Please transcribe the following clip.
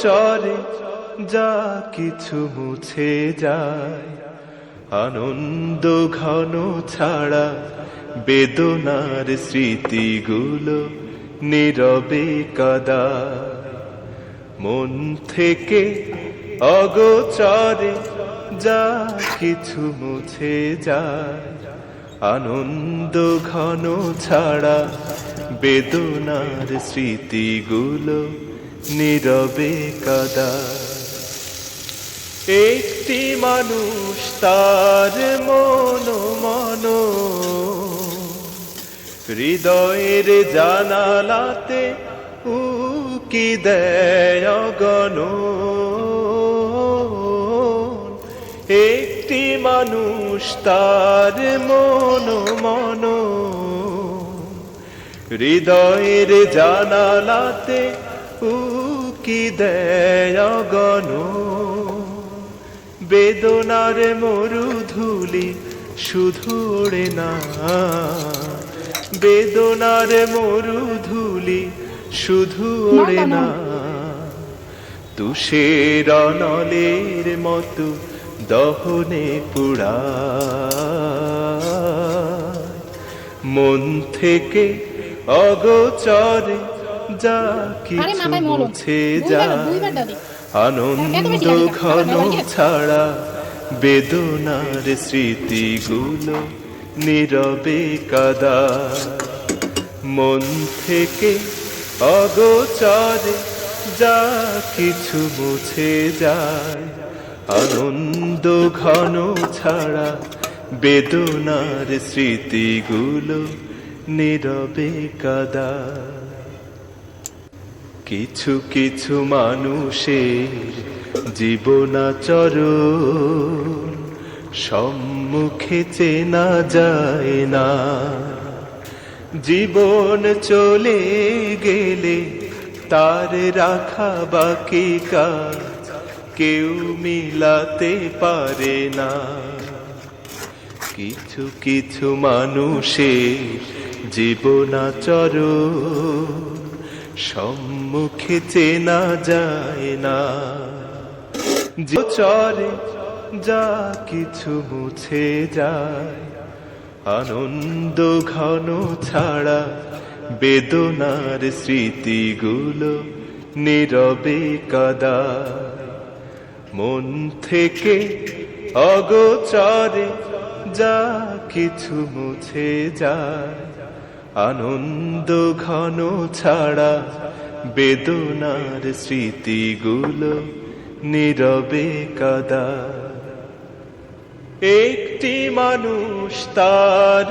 অগোচরে যা কিছু মুছে যায়, আনন্দ ঘন ছাড়া বেদনার স্মৃতিগুলো নীরবে কাদায়। মন থেকে অগোচরে যা কিছু মুছে যায়, আনন্দ ঘন ছাড়া বেদনার স্মৃতিগুলো নীরবে কাদায়। একটি মানুষ তার মন হৃদয়ের জানালাতে উকি দেয় অগণন। একটি মানুষ তার মন হৃদয়ের জানালাতে উকি দেয় অগণন। বেদনার মরুধুলি শুধু ওড়ে না, বেদনার মরুধুলি শুধু ওড়ে না, তুষের অনলের মতো দহনে পুড়ায়। মন থেকে অগোচরে যা কিছু মুছে যায়, আনন্দ ঘন ছাড়া বেদনার স্মৃতিগুলো নীরবে কাদায়। মন থেকে অগোচরে যা কিছু মুছে যায়, আনন্দ ঘন ছাড়া বেদনার স্মৃতিগুলো নীরবে কাদায়। কিছু কিছু মানুষের জীবনাচরণ সম্মুখে চেনা যায় না, জীবন চলে গেলে তার রাখা বাকি কাজ কেউ মিলাতে পারে না। কিছু কিছু মানুষের জীবনাচরণ সম্মুখে চেনা যায় না, চরে যা কিছু মুছে যায়, আনন্দ ঘন ছাড়া বেদনার স্মৃতিগুলো নীরবে কাদায়। মন থেকে অগোচরে যা কিছু মুছে যায়, আনন্দ ঘন ছাড়া বেদনার স্মৃতিগুলো নীরবে কাদায়। একটি মানুষ তার